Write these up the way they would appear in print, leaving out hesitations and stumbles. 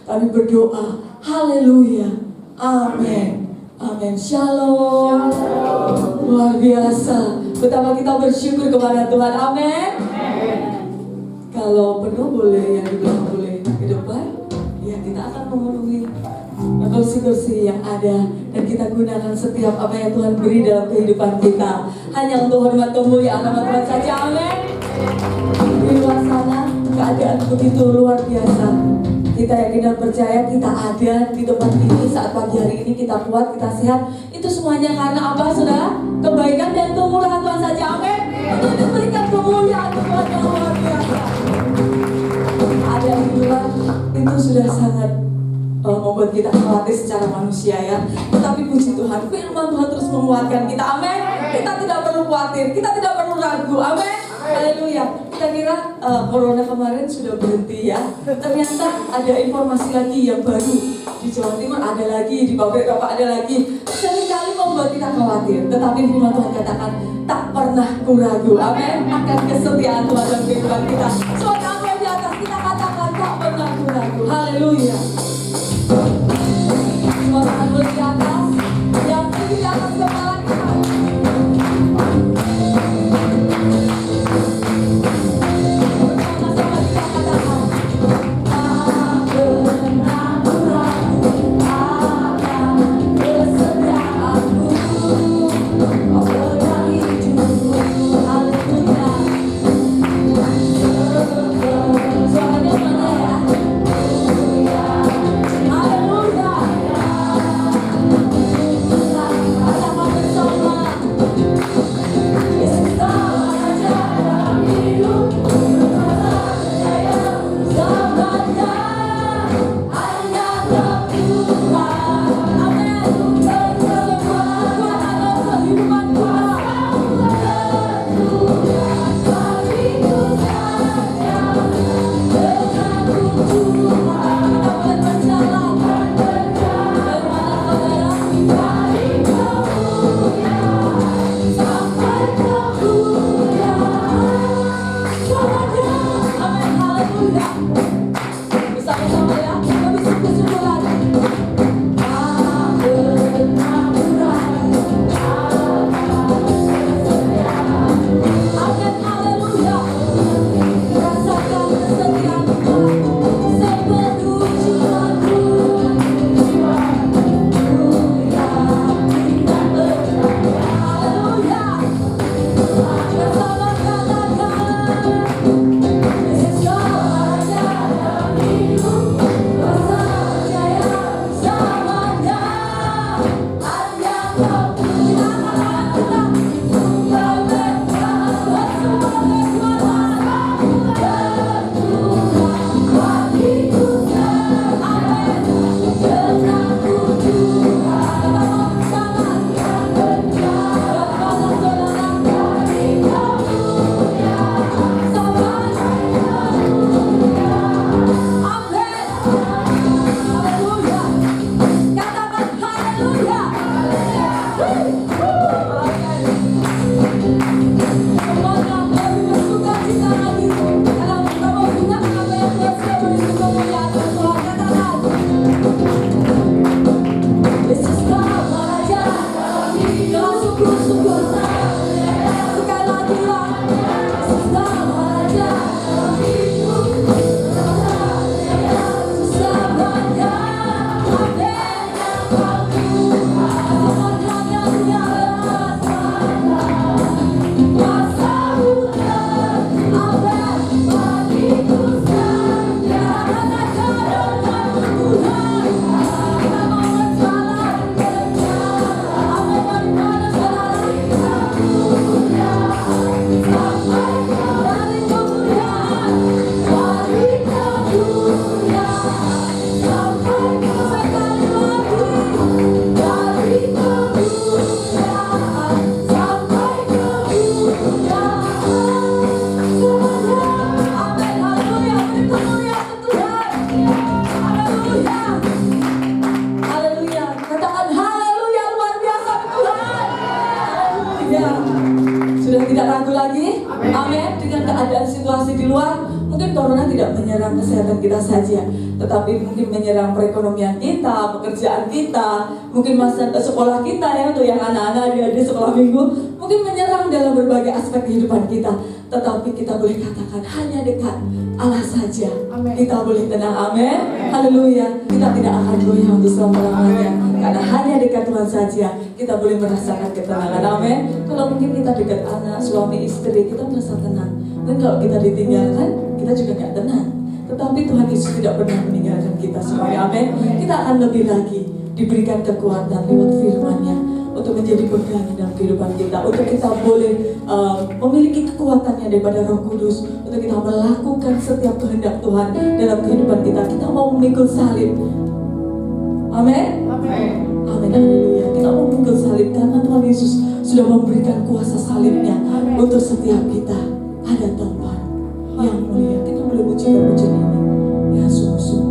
Kami berdoa, haleluya, amin, amin, shalom. Luar biasa, betapa kita bersyukur kepada Tuhan, amin. Kalau penuh boleh, yang di belakang boleh ke depan. Ya, kita akan memenuhi kursi-kursi yang ada, dan kita gunakan setiap apa yang Tuhan beri dalam kehidupan kita hanya untuk hormat kemuliaan nama Tuhan saja, amin. Di luar sana keadaan begitu luar biasa. Kita yakin dan percaya kita ada di tempat ini saat pagi hari ini, kita kuat, kita sehat. Itu semuanya karena apa, saudara? Kebaikan dan kemurahan Tuhan saja, amin. Untuk diberikan kemuliaan Tuhan yang luar biasa. Ada di luar itu sudah sangat membuat kita khawatir secara manusia, ya. Tetapi puji Tuhan, firman Tuhan terus menguatkan kita, amin. Kita tidak perlu khawatir, kita tidak perlu ragu, amin. Haleluya. Kita kira corona kemarin sudah berhenti, ya. Ternyata ada informasi lagi yang baru. Di Jawa Timur ada lagi, di pabrik rokok ada lagi. Seringkali membuat kita khawatir. Tetapi firman Tuhan katakan, tak pernah ragu, amin, akan kesetiaan Tuhan dalam kehidupan kita. Soalnya apa yang di atas kita katakan, tak pernah ragu. Haleluya. Semua tangan boleh di atas, yang tinggi di atas kepala kita. Suaranya mana ya? lagi? Amin. Dengan keadaan situasi di luar, mungkin corona tidak menyerang kesehatan kita saja, tetapi mungkin menyerang perekonomian kita, pekerjaan kita, mungkin masa sekolah kita ya, untuk yang anak-anak di sekolah minggu, mungkin menyerang dalam berbagai aspek kehidupan kita. Tetapi kita boleh katakan hanya dekat Allah saja. Amen. Kita boleh tenang. Amin. Haleluya. Kita tidak akan goyah untuk selama-lamanya, karena hanya dekat Tuhan saja kita boleh merasakan ketenangan. Amin. Kalau mungkin kita dekat anak, suami, istri, kita merasa tenang. Dan kalau kita ditinggalkan, kita juga gak tenang. Tetapi Tuhan Yesus tidak pernah meninggalkan kita semuanya. Amin. Kita akan lebih lagi diberikan kekuatan lewat firman-Nya untuk menjadi pegangan dalam kehidupan kita, untuk kita boleh memiliki kekuatannya daripada Roh Kudus, untuk kita melakukan setiap kehendak Tuhan dalam kehidupan kita. Kita mau memikul salib. Amin. Amin. Amin. Haleluya. Kita mau memikul salib karena Tuhan Yesus sudah memberikan kuasa salibnya untuk setiap kita. Ada tempat yang mulia. Kita boleh pujikan pujian ini. Ya, sungguh-sungguh.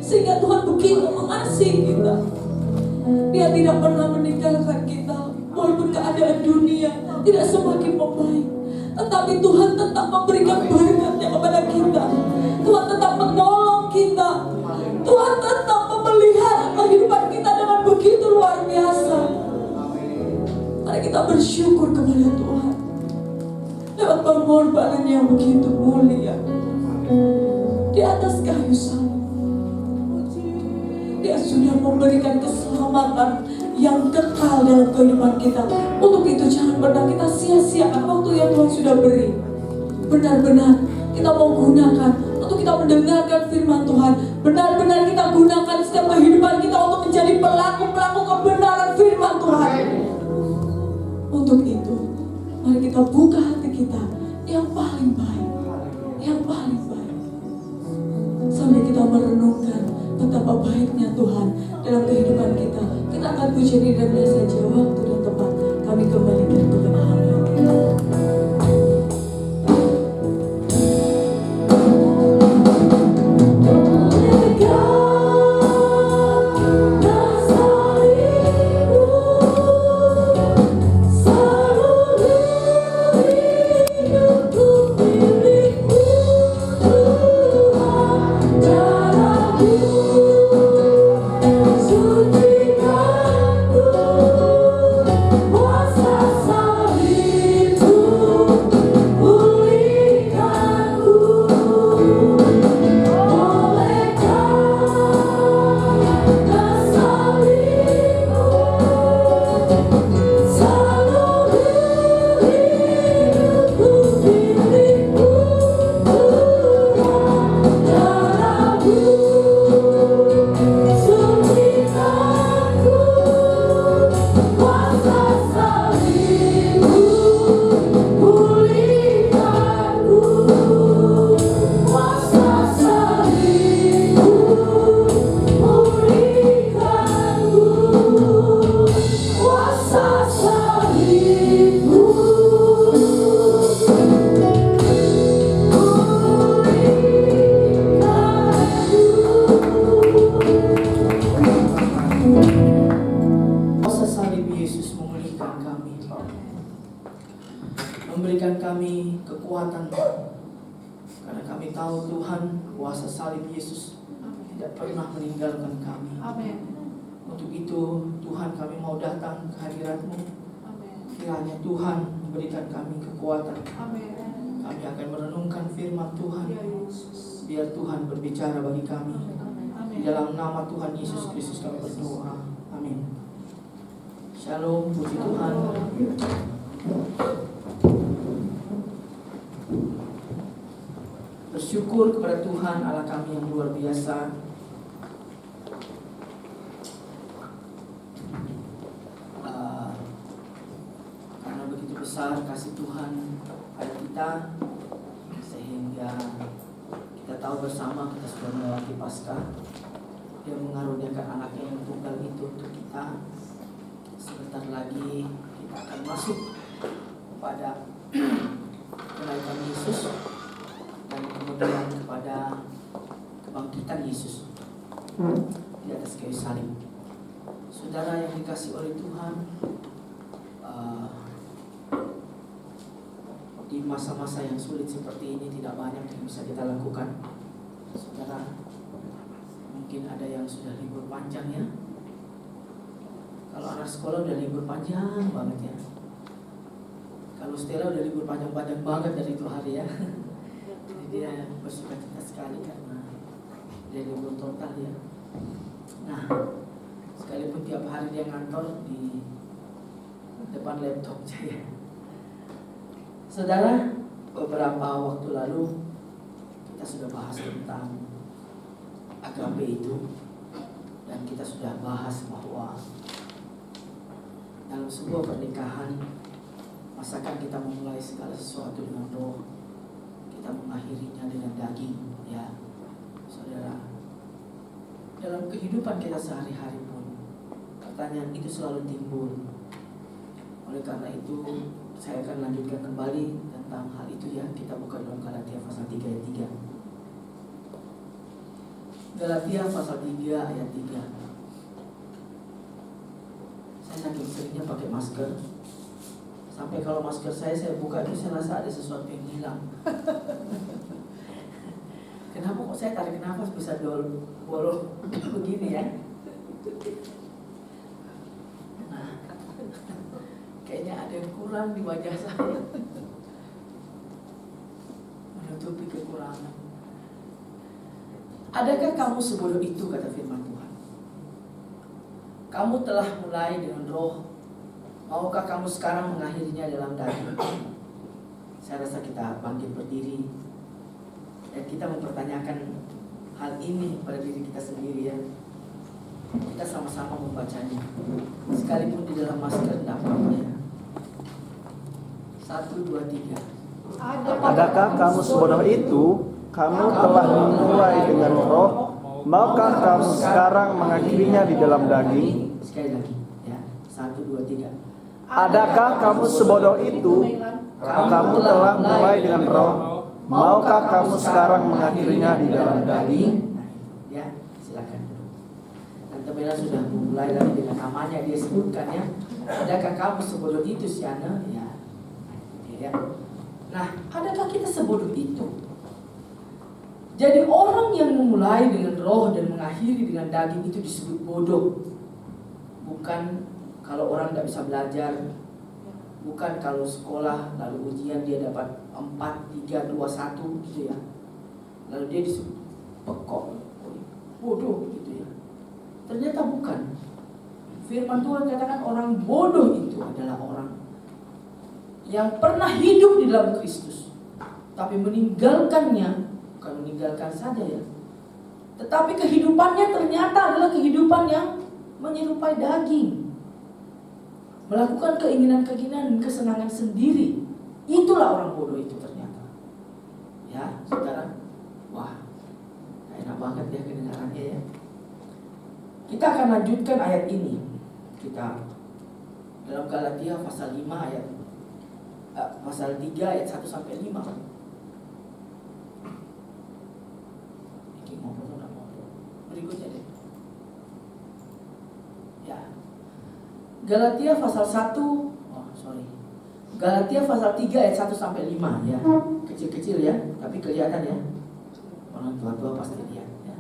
Sehingga Tuhan begitu mengasihi kita. Dia tidak pernah meninggalkan kita. Walaupun keadaan dunia tidak semakin membaik, tetapi Tuhan tetap memberikan berkat-Nya kepada kita. Tuhan tetap menolong kita. Tuhan tetap memelihara kehidupan kita dengan begitu luar biasa. Mari kita bersyukur kepada Tuhan lewat pengorbanan yang begitu mulia di atas kayu salib. Dia sudah memberikan keselamatan yang kekal dalam kehidupan kita. Untuk itu jangan pernah kita sia-siakan waktu yang Tuhan sudah beri. Benar-benar kita mau gunakan untuk kita mendengarkan firman Tuhan. Benar-benar kita gunakan setiap kehidupan kita untuk menjadi pelaku-pelaku kebenaran firman Tuhan. Untuk itu mari kita buka hati kita yang paling baik, yang paling baik, sampai kita merenungkan betapa baiknya Tuhan dalam kehidupan kita. Kita akan puji dirinya saja waktu dan tempat kami dikembalikan kepada hamba-Nya. Memberikan kami kekuatan, karena kami tahu Tuhan kuasa salib Yesus tidak pernah meninggalkan kami. Amin. Untuk itu Tuhan, kami mau datang ke hadirat-Mu. Kiranya Tuhan memberikan kami kekuatan. Amin. Kami akan merenungkan firman Tuhan. Ya Yesus. Biar Tuhan berbicara bagi kami. Di Amin. dalam nama Tuhan Yesus Kristus kami berdoa. Amin. Shalom, puji Tuhan. Bersyukur kepada Tuhan Allah kami yang luar biasa. Karena begitu besar kasih Tuhan pada kita, sehingga kita tahu bersama kita sudah melewati Paskah. Dia mengaruniakan anaknya yang tunggal itu untuk kita. Sebentar lagi kita akan masuk kepada kenaikan Yesus, dan kemudian kepada kebangkitan Yesus di atas kayu salib. Saudara yang dikasihi oleh Tuhan, di masa-masa yang sulit seperti ini tidak banyak yang bisa kita lakukan. Saudara, mungkin ada yang sudah libur panjang ya. Kalau anak sekolah udah libur panjang banget ya. Kalau Stella udah libur panjang-panjang banget dari itu hari ya. Jadi dia bersukacita sekali karena dia libur total ya. Nah, sekalipun tiap hari dia ngantor di depan laptop saya. Saudara, beberapa waktu lalu kita sudah bahas tentang agape itu, dan kita sudah bahas bahwa dalam sebuah pernikahan, masakan kita memulai segala sesuatu dengan roh, kita mengakhirinya dengan daging, ya, saudara. Dalam kehidupan kita sehari-hari pun, pertanyaan itu selalu timbul. Oleh karena itu, saya akan lanjutkan kembali tentang hal itu ya. Kita buka dalam Galatia pasal 3 ayat 3. Galatia pasal 3 ayat 3. Saya saking seringnya pakai masker, sampai kalau masker saya buka itu saya rasa ada sesuatu yang hilang. Kenapa kok saya tarik nafas bisa bolong begini ya? Nah, kayaknya ada yang kurang di wajah saya, menutupi kekurangan. Adakah kamu sebodoh itu, kata firman Tuhan? Kamu telah mulai dengan roh, maukah kamu sekarang mengakhirinya dalam daging? Saya rasa kita bangkit berdiri dan kita mempertanyakan hal ini pada diri kita sendiri ya. Kita sama-sama membacanya, sekalipun di dalam masker dapatnya. 1, 2, 3. Adakah kamu sebodoh itu? Kamu telah memulai dengan roh, maukah kamu sekarang mengakhirinya di dalam daging? Sekali lagi ya, 1, 2, 3. Adakah kamu sebodoh itu? Kamu telah mulai dengan roh, maukah kamu sekarang mengakhirinya di dalam daging? Ya, silakan. Tante Bella sudah mulai lagi dengan namanya, dia sebutkan ya. Adakah kamu sebodoh itu, Siana? Ya. Nah, adakah kita sebodoh itu? Jadi orang yang memulai dengan roh dan mengakhiri dengan daging itu disebut bodoh. Bukan kalau orang nggak bisa belajar, bukan kalau sekolah lalu ujian dia dapat 4, 3, 2, 1 gitu ya. Lalu dia disebut pekok, bodoh gitu ya. Ternyata bukan. Firman Tuhan katakan orang bodoh itu adalah orang yang pernah hidup di dalam Kristus, tapi meninggalkannya, bukan meninggalkan saja ya, tetapi kehidupannya ternyata adalah kehidupan yang menyerupai daging, melakukan keinginan-keinginan dan kesenangan sendiri. Itulah orang bodoh itu ternyata. Ya, saudara, wah, enak banget ya kedengarannya ya. Kita akan lanjutkan ayat ini. Kita dalam Galatia pasal 5 ayat pasal 3 ayat 1 sampai 5. Ini ngomong. Berikutnya deh. Ya. Galatia pasal 1, Galatia pasal 3 ayat 1 sampai 5 ya. Kecil-kecil ya, tapi kelihatan ya. Orang tua-tua pasti lihat ya.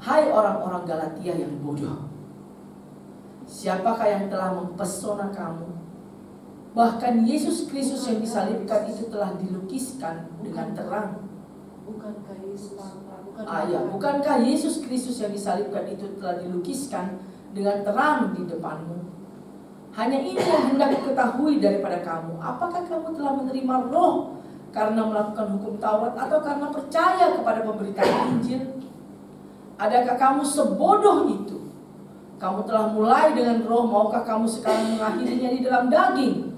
Hai orang-orang Galatia yang bodoh. Siapakah yang telah mempesona kamu? Bahkan Yesus Kristus yang disalibkan itu telah dilukiskan dengan terang. Bukankah Yesus Kristus yang disalibkan itu telah dilukiskan dengan terang di depanmu? Hanya ini yang hendak diketahui daripada kamu. Apakah kamu telah menerima roh karena melakukan hukum Taurat atau karena percaya kepada pemberitaan Injil? Adakah kamu sebodoh itu? Kamu telah mulai dengan roh, maukah kamu sekarang mengakhirinya di dalam daging?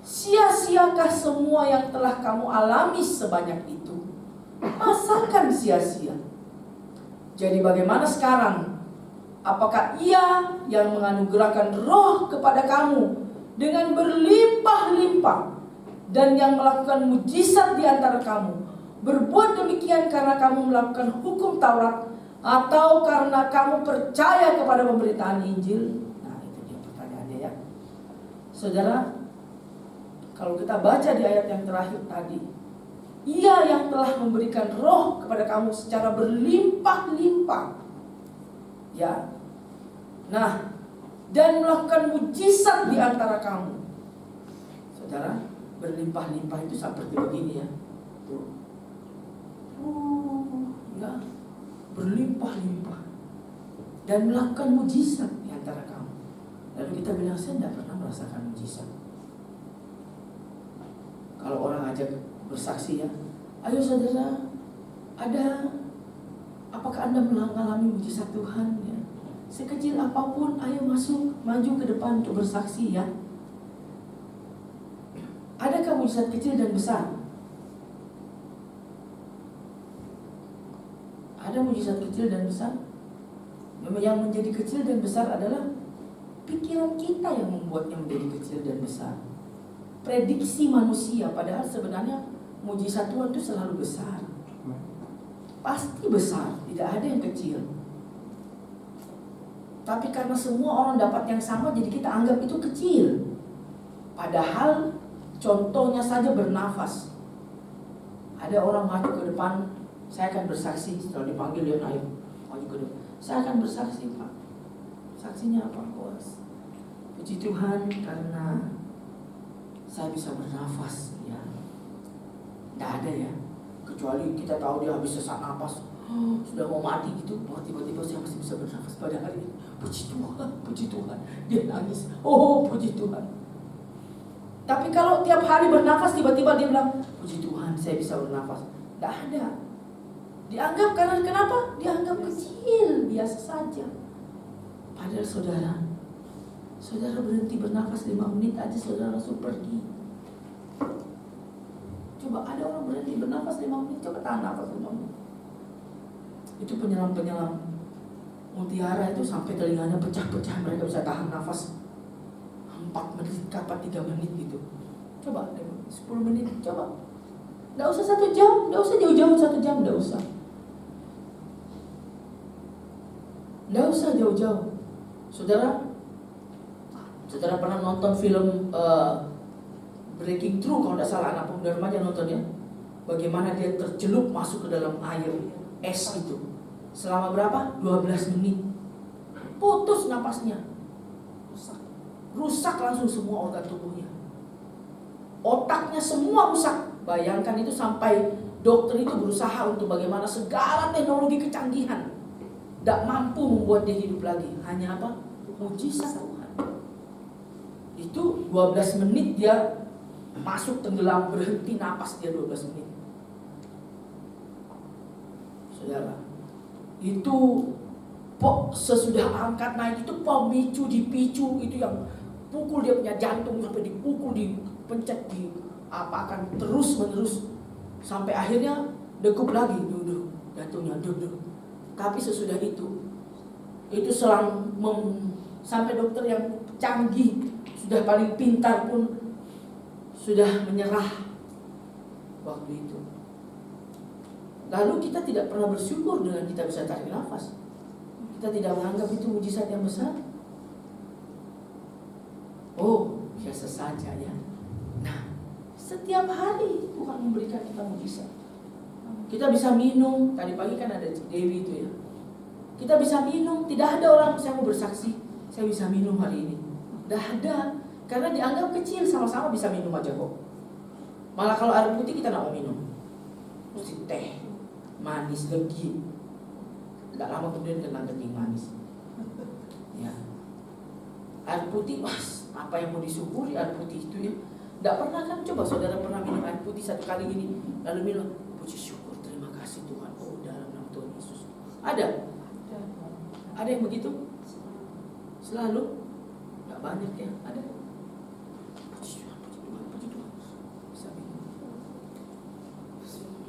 Sia-siakah semua yang telah kamu alami sebanyak itu? Masakan sia-sia? Jadi bagaimana sekarang? Apakah Ia yang menganugerahkan roh kepada kamu dengan berlimpah-limpah dan yang melakukan mujizat di antara kamu berbuat demikian karena kamu melakukan hukum Taurat atau karena kamu percaya kepada pemberitaan Injil? Nah, itu dia pertanyaannya ya. Saudara, kalau kita baca di ayat yang terakhir tadi, Ia yang telah memberikan roh kepada kamu secara berlimpah-limpah. Ya. Nah, dan melakukan mujizat di antara kamu. Saudara, berlimpah-limpah itu seperti begini ya. Tuh. Ya. Berlimpah-limpah. Dan melakukan mujizat di antara kamu. Lalu kita bilang, saya tidak pernah merasakan mujizat. Kalau orang ajak bersaksi ya, ayo saudara, apakah Anda mengalami mujizat Tuhan ya? Sekecil apapun, ayo maju ke depan untuk bersaksi ya. Adakah mujizat kecil dan besar? Ada mujizat kecil dan besar. Yang menjadi kecil dan besar adalah pikiran kita yang membuatnya menjadi kecil dan besar. Prediksi manusia, padahal sebenarnya mujizat Tuhan itu selalu besar. Pasti besar, tidak ada yang kecil. Tapi karena semua orang dapat yang sama, jadi kita anggap itu kecil. Padahal contohnya saja bernafas. Ada orang maju ke depan, saya akan bersaksi. Setelah dipanggil dia naik maju ke depan, saya akan bersaksi, Pak. Saksinya apa, Bos? Puji Tuhan karena saya bisa bernafas ya. Tidak ada ya, kecuali kita tahu dia habis sesak napas, sudah mau mati gitu, tiba-tiba saya masih bisa bernafas pada hari ini. Puji Tuhan, dia nangis, puji Tuhan. Tapi kalau tiap hari bernafas, tiba-tiba dia bilang, puji Tuhan saya bisa bernafas, tidak ada. Dianggap karena kenapa? Dianggap kecil, biasa saja. Padahal saudara berhenti bernafas 5 menit aja, saudara langsung pergi. Coba ada orang berhenti bernafas 5 menit, coba tahan nafas 5 menit. Itu penyelam mutiara itu sampai telinganya pecah-pecah, mereka bisa tahan nafas. 4 menit, kapan 3 menit gitu. Coba 10 menit, coba. Nggak usah 1 jam, nggak usah jauh-jauh 1 jam, nggak usah. Nggak usah jauh-jauh. Saudara pernah nonton film Breaking Through, kalau tidak salah anak pemuda remaja nonton ya. Bagaimana dia tercelup masuk ke dalam air es itu. Selama berapa? 12 menit. Putus napasnya. Rusak langsung semua organ tubuhnya. Otaknya semua rusak. Bayangkan itu sampai dokter itu berusaha untuk bagaimana segala teknologi kecanggihan tidak mampu membuat dia hidup lagi. Hanya apa? Mujizat Tuhan. Itu 12 menit dia masuk tenggelam, berhenti napas dia 12 menit. Saudara, itu sesudah angkat naik itu pemicu dipicu itu yang pukul dia punya jantung sampai dipukul, dipencet, akan terus menerus sampai akhirnya degup lagi, duduk jantungnya duduk. Tapi sesudah itu sampai dokter yang canggih, sudah paling pintar pun sudah menyerah waktu itu. Lalu kita tidak pernah bersyukur dengan kita bisa tarik nafas. Kita tidak menganggap itu mujizat yang besar. Oh, biasa saja ya. Nah, setiap hari Tuhan memberikan kita mujizat. Kita bisa minum, tadi pagi kan ada Dewi itu ya. Kita bisa minum, tidak ada orang saya mau bersaksi, saya bisa minum hari ini. Tidak ada, karena dianggap kecil, sama-sama bisa minum aja kok. Malah kalau air putih kita tidak mau minum, mesti teh, manis, legi. Tidak lama kemudian kena kencing manis. Ya, air putih, apa yang mau disyukuri air putih itu ya? Tidak pernah kan? Coba saudara pernah minum air putih 1 kali ini, lalu minum, puji syukur, terima kasih Tuhan. Oh, dalam nama Tuhan Yesus. Ada? Ada yang begitu? Selalu? Gak banyak ya, ada. Puji Tuhan, puji Tuhan, puji Tuhan. Bisa minum.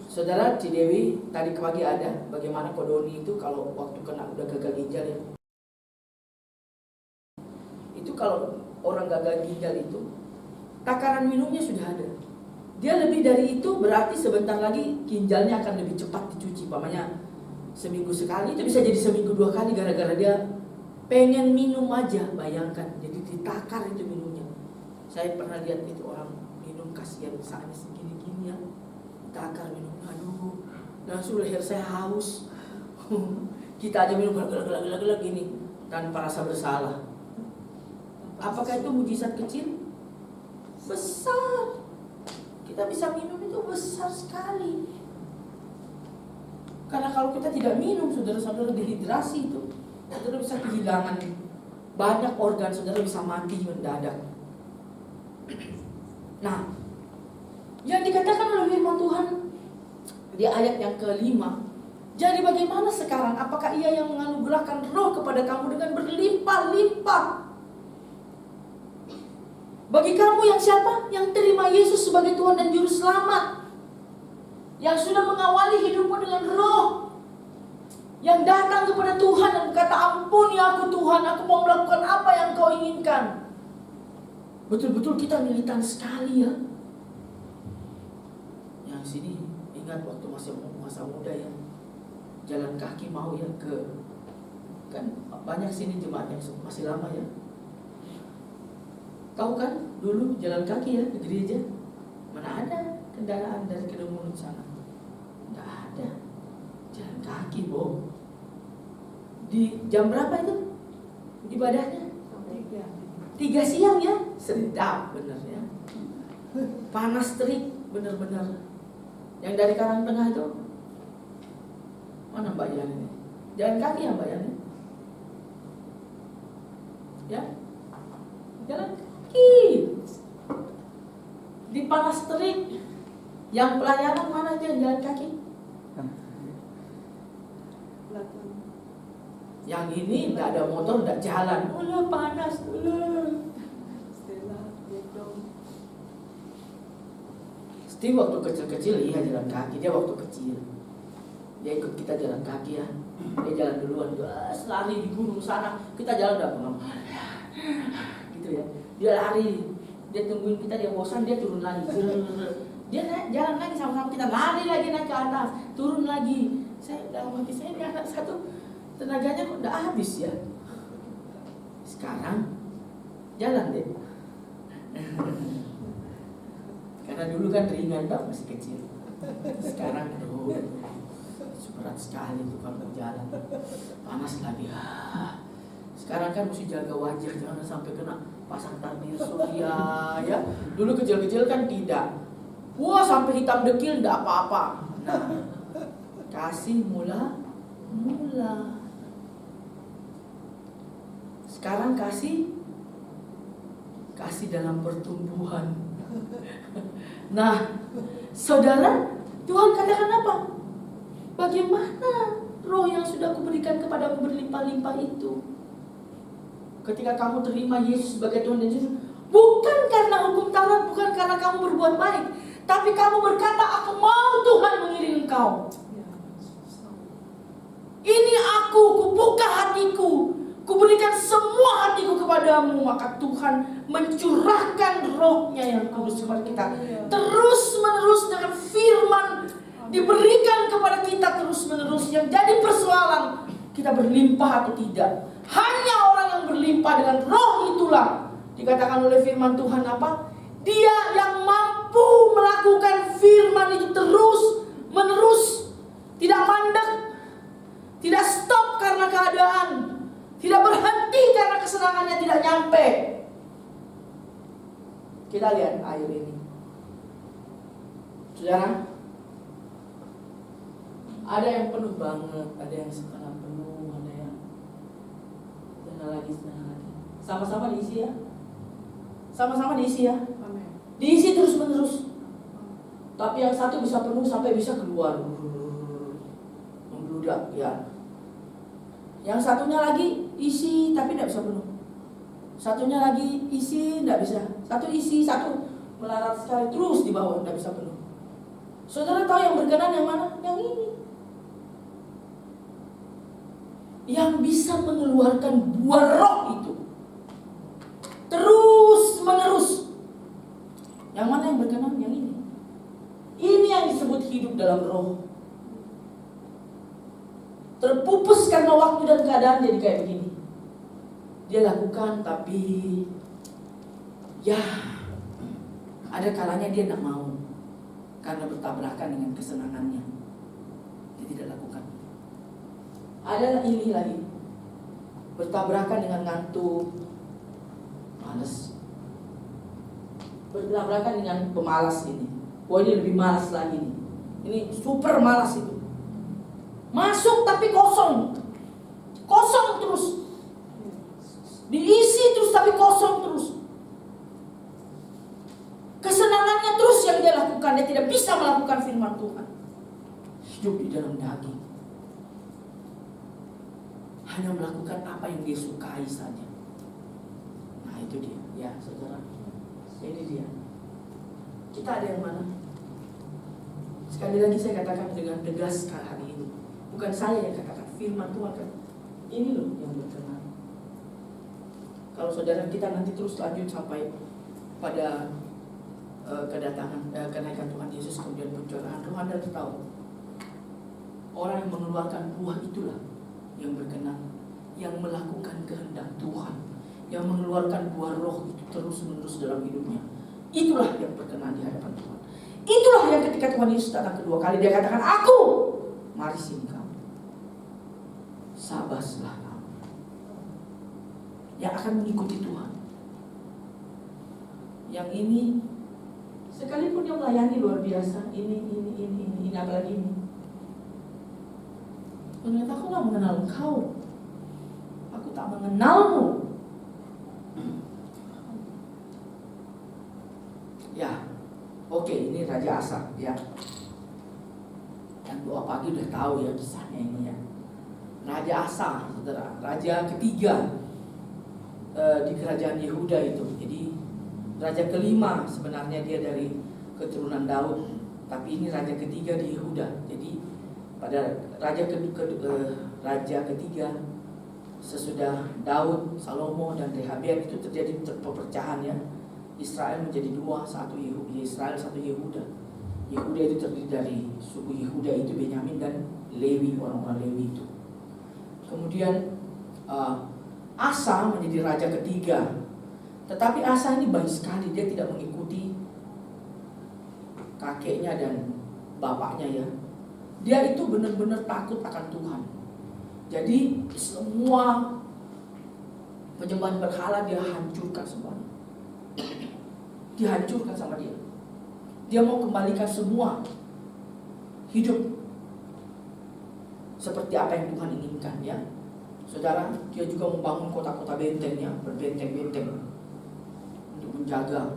Saudara Cidewi tadi pagi ada bagaimana Kodoni itu kalau waktu kena udah gagal ginjal ya. Itu kalau orang gagal ginjal itu takaran minumnya sudah ada. Dia lebih dari itu berarti sebentar lagi ginjalnya akan lebih cepat dicuci. Pamannya seminggu sekali itu bisa jadi seminggu 2 kali gara-gara dia pengen minum aja. Bayangkan, jadi ditakar itu minumnya. Saya pernah lihat itu orang minum, kasihan misalnya segini-gini ya, takar minum, aduh, langsung leher saya haus. Kita aja minum gelak-gelak gini tanpa rasa bersalah. Apakah itu mujizat kecil? Besar. Kita bisa minum itu besar sekali. Karena kalau kita tidak minum, saudara-saudara dehidrasi itu, saudara bisa kehilangan banyak organ, saudara bisa mati mendadak. Nah, yang dikatakan oleh firman Tuhan di ayat yang ke-5, jadi bagaimana sekarang? Apakah Ia yang menganugerahkan roh kepada kamu dengan berlimpah-limpah? Bagi kamu yang siapa? Yang terima Yesus sebagai Tuhan dan Juru Selamat, yang sudah mengawali hidupmu dengan roh, yang datang kepada Tuhan dan berkata, ampuni aku Tuhan, aku mau melakukan apa yang kau inginkan. Betul-betul kita militan sekali ya. Yang sini ingat waktu masa muda ya, jalan kaki mau ya kan banyak sini jemaat yang masih lama ya. Tahu kan dulu jalan kaki ya ke gereja, mana ada kendaraan dari Kedung sana. Tidak ada. Jalan kaki, Bo. Di jam berapa itu ibadahnya? 3 siang ya. Sedap bener ya. Panas terik bener-bener. Yang dari Karang Tengah itu mana Mbak Yani? Jalan kaki ya Mbak Yani? Ya? Jalan kaki. Di panas terik. Yang pelayanan mana aja jalan kaki? Yang ini tidak ada motor, tidak jalan. Ulah panas, ulah. Steve waktu kecil-kecil iya jalan kaki. Dia waktu kecil dia ikut kita jalan kaki ya. Dia jalan duluan, lari di gunung sana. Kita jalan udah pernah. Gitu gitu ya. Dia lari, dia tungguin kita, dia bosan, dia turun lagi. Dia naik, jalan lagi sama-sama kita, lari lagi naik ke atas, turun lagi. Saya dalam hati saya, ini anak satu tenaganya kok udah habis ya. Sekarang jalan deh. Karena dulu kan ringan dong, masih kecil. Sekarang aduh, berat sekali tuh kalau jalan. Panas lagi. Sekarang kan mesti jaga wajah, jangan sampai kena pasang tabir surya ya. Dulu kecil-kecil kan tidak. Wah, sampai hitam dekil enggak apa-apa. Nah, kasih mula. Sekarang kasih dalam pertumbuhan. Nah, saudara, Tuhan katakan apa? Bagaimana roh yang sudah kuberikan kepadamu berlimpah-limpah itu? Ketika kamu terima Yesus sebagai Tuhan dan Yesus, bukan karena hukum Taurat, bukan karena kamu berbuat baik, tapi kamu berkata, aku mau Tuhan mengiring engkau. Ini aku, kubuka hatiku, kuberikan semua hatiku kepadamu. Maka Tuhan mencurahkan rohnya yang kudus kepada kita. Terus menerus dengan firman diberikan kepada kita terus menerus. Yang jadi persoalan, kita berlimpah atau tidak. Hanya orang yang berlimpah dengan roh itulah, dikatakan oleh firman Tuhan apa? Dia yang mampu melakukan firman itu terus menerus, tidak mandek, tidak stop karena keadaan, tidak berhenti karena kesenangannya tidak nyampe. Kita lihat air ini, saudara. Ada yang penuh banget, ada yang setengah penuh, ada yang setengah lagi. Sama-sama diisi ya. Sama-sama diisi ya. Diisi terus menerus. Tapi yang satu bisa penuh sampai bisa keluar, membludak ya. Yang satunya lagi isi tapi tidak bisa penuh. Satunya lagi isi tidak bisa. Satu isi, satu melarat sekali terus di bawah tidak bisa penuh. Saudara tahu yang berkenan yang mana? Yang ini. Yang bisa mengeluarkan buah roh itu terus menerus. Yang mana yang berkenan? Yang ini. Ini yang disebut hidup dalam roh. Terpupus karena waktu dan keadaan jadi kayak begini. Dia lakukan tapi ya ada kalanya dia tidak mau karena bertabrakan dengan kesenangannya. Dia tidak lakukan. Ada ini lagi, bertabrakan dengan ngantuk, malas. Bertabrakan dengan pemalas ini. Wah, ini lebih malas lagi nih. Ini super malas itu. Masuk tapi kosong. Kosong terus. Diisi terus tapi kosong terus. Kesenangannya terus yang dia lakukan. Dia tidak bisa melakukan firman Tuhan. Hidup di dalam daging. Hanya melakukan apa yang dia sukai saja. Nah itu dia. Ya saudara, ini dia. Kita ada yang mana? Sekali lagi saya katakan dengan tegas hari ini. Bukan saya yang katakan, firman Tuhan kan. Ini loh yang berkenan. Kalau saudara kita nanti terus lanjut sampai pada kedatangan kenaikan Tuhan Yesus kemudian pencurahan Roh, Anda tahu orang yang mengeluarkan buah itulah yang berkenan, yang melakukan kehendak Tuhan, yang mengeluarkan buah roh itu terus menerus dalam hidupnya. Itulah yang berkenan di hadapan Tuhan. Itulah yang ketika Tuhan Yesus datang kedua kali dia katakan, aku, mari sini kamu, sabaslah kamu yang akan mengikuti Tuhan. Yang ini sekalipun dia melayani luar biasa, ini apalagi ini. Ternyata aku gak mengenal engkau. Aku tak mengenalmu. Ya, oke, ini Raja Asa ya. Yang doa pagi udah tahu ya kisahnya ini ya. Raja Asa, saudara, raja ketiga di kerajaan Yehuda itu. Jadi raja kelima sebenarnya dia dari keturunan Daud, tapi ini raja ketiga di Yehuda. Jadi pada raja ketiga sesudah Daud, Salomo dan Rehabeam itu terjadi perpecahan ya. Israel menjadi dua, satu Israel, satu Yehuda. Yehuda itu terdiri dari suku Yehuda itu Benyamin dan Lewi, orang-orang Lewi itu. Kemudian Asa menjadi raja ketiga. Tetapi Asa ini baik sekali, dia tidak mengikuti kakeknya dan bapaknya ya. Dia itu benar-benar takut akan Tuhan. Jadi semua penyembahan berhala dia hancurkan semuanya. Dihancurkan sama dia. Dia mau kembalikan semua hidup seperti apa yang Tuhan inginkan ya. Saudara, dia juga membangun kota-kota benteng ya, berbenteng-benteng untuk menjaga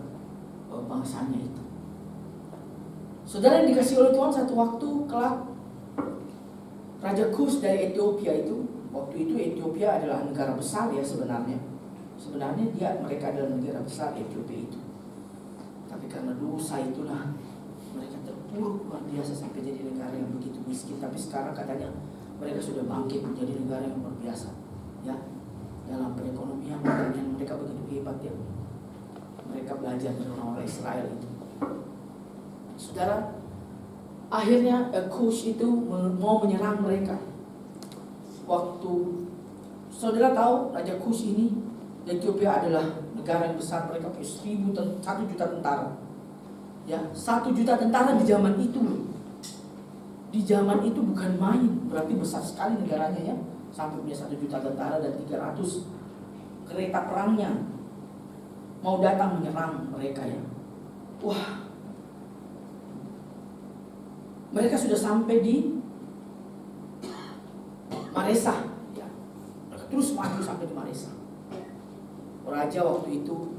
bangsanya itu. Saudara yang dikasih oleh Tuhan, satu waktu kelak Raja Kus dari Ethiopia itu, waktu itu Ethiopia adalah negara besar ya sebenarnya. Sebenarnya mereka adalah negara besar Ethiopia itu. Tapi karena dosa itulah mereka terpuruk luar biasa sampai jadi negara yang begitu miskin. Tapi sekarang katanya mereka sudah bangkit menjadi negara yang luar biasa. Ya, dalam perekonomian mereka begitu hebat ya. Mereka belajar dari orang-orang Israel itu. Saudara, akhirnya Kush itu mau menyerang mereka. Waktu saudara tahu Raja Kush ini, Ethiopia adalah negara yang besar, mereka punya 1 juta tentara. Ya, 1 juta tentara di zaman itu. Di zaman itu bukan main, berarti besar sekali negaranya ya. Sampai punya 1 juta tentara dan 300 kereta perangnya mau datang menyerang mereka ya. Wah, mereka sudah sampai di Maresa ya. Mereka terus maju sampai di Maresa. Raja waktu itu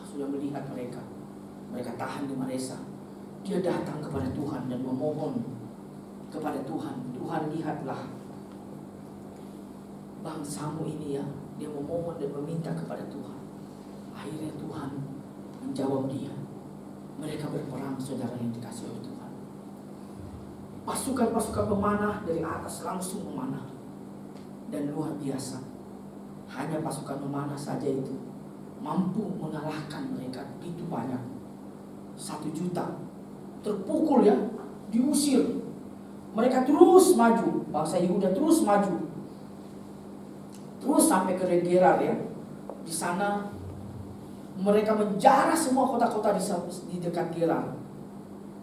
sudah melihat mereka. Mereka tahan di Maresa. Dia datang kepada Tuhan dan memohon kepada Tuhan. Tuhan, lihatlah bangsamu ini ya. Dia memohon dan meminta kepada Tuhan. Akhirnya Tuhan menjawab dia. Mereka berperang, saudara yang dikasih oleh Tuhan. Pasukan-pasukan pemanah dari atas langsung memanah. Dan luar biasa, hanya pasukan memanah saja itu mampu mengalahkan mereka begitu banyak. 1 juta terpukul ya, diusir. Mereka terus maju, bangsa Yehuda terus maju, terus sampai ke Gerar ya. Di sana mereka menjarah semua kota-kota di dekat Gerar.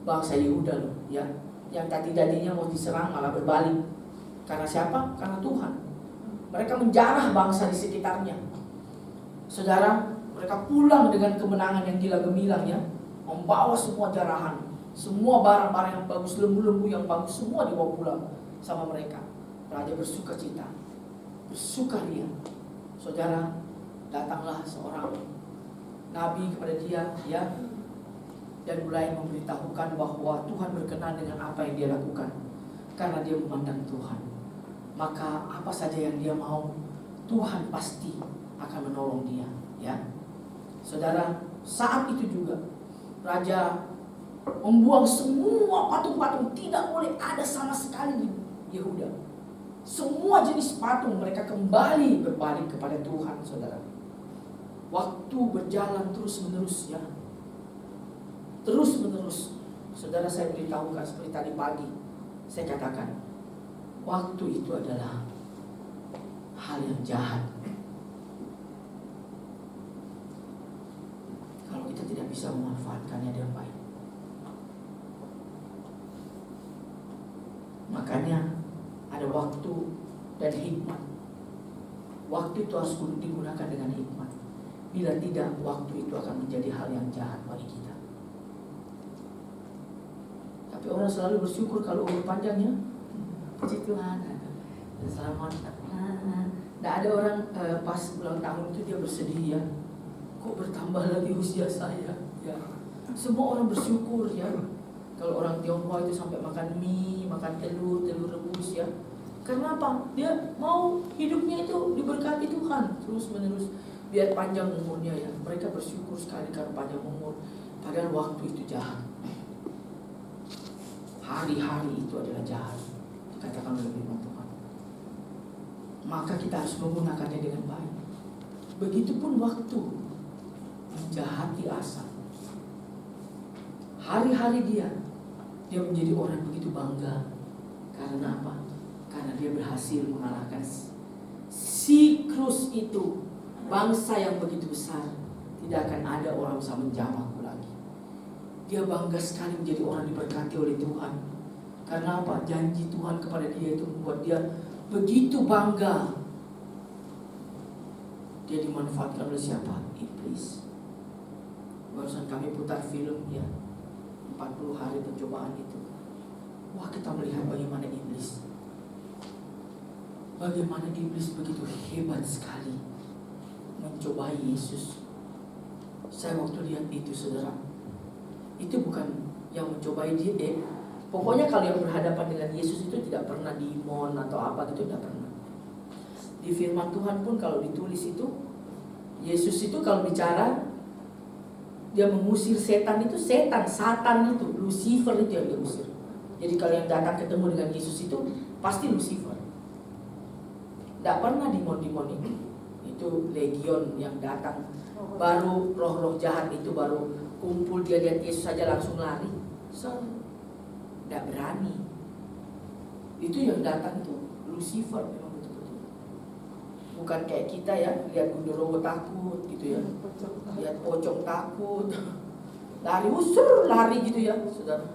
Bangsa Yehuda loh ya, yang tadinya mau diserang malah berbalik. Karena siapa? Karena Tuhan. Mereka menjarah bangsa di sekitarnya. Saudara, mereka pulang dengan kemenangan yang gila gemilang ya, membawa semua jarahan, semua barang-barang yang bagus, lembu-lembu yang bagus, semua dibawa pulang sama mereka. Raja bersuka cita, bersukaria. Saudara, datanglah seorang nabi kepada dia ya, dan mulai memberitahukan bahwa Tuhan berkenan dengan apa yang dia lakukan. Karena dia memandang Tuhan, maka apa saja yang dia mau, Tuhan pasti akan menolong dia ya. Saudara, saat itu juga raja membuang semua patung-patung, tidak boleh ada sama sekali di Yehuda. Semua jenis patung mereka kembali berbalik kepada Tuhan, saudara. Waktu berjalan terus menerus ya, terus menerus. Saudara, saya beritahukan seperti tadi pagi saya katakan, waktu itu adalah hal yang jahat. Kalau kita tidak bisa memanfaatkannya dengan baik. Makanya ada waktu dan hikmat. Waktu itu harus digunakan dengan hikmat. Bila tidak, waktu itu akan menjadi hal yang jahat bagi kita. Tapi orang selalu bersyukur kalau umur panjangnya. Puji Tuhan, selamat. Tidak ada orang pas ulang tahun itu dia bersedih ya, kok bertambah lagi usia saya ya. Semua orang bersyukur ya. Kalau orang Tionghoa itu sampai makan mie, makan telur rebus ya. Karena apa? Dia mau hidupnya itu diberkati Tuhan terus menerus, biar panjang umurnya ya. Mereka bersyukur sekali karena panjang umur. Padahal waktu itu jahat. Hari-hari itu adalah jahat, dikatakan oleh firman Tuhan. maka kita harus menggunakannya dengan baik. Begitupun waktu menjahati Asa. Hari-hari dia menjadi orang begitu bangga. Karena apa? Karena dia berhasil mengalahkan Siklus itu, bangsa yang begitu besar. Tidak akan ada orang bisa menjamahku lagi. Dia bangga sekali menjadi orang diberkati oleh Tuhan. Karena apa? Janji Tuhan kepada dia itu membuat dia begitu bangga. Dia dimanfaatkan oleh siapa? Iblis. Barusan kami putar film ya, 40 hari pencobaan itu. Wah, kita melihat bagaimana iblis begitu hebat sekali mencobai Yesus. Saya waktu lihat itu, saudara, itu bukan yang mencobai dia. Pokoknya kalau yang berhadapan dengan Yesus itu tidak pernah demon atau apa gitu, tidak pernah. Di firman Tuhan pun kalau ditulis itu, Yesus itu kalau bicara, dia mengusir setan itu, Satan itu, Lucifer itu yang dia usir. Jadi kalau yang datang ketemu dengan Yesus itu pasti Lucifer. Tidak pernah demon-demon itu legion yang datang. Baru roh-roh jahat itu baru kumpul, dia lihat Yesus saja langsung lari. Tidak berani. Itu yang datang itu Lucifer memang betul-betul. Bukan kayak kita ya, lihat gundurwo takut gitu ya, lihat pocong takut, lari usur lari gitu ya, saudara.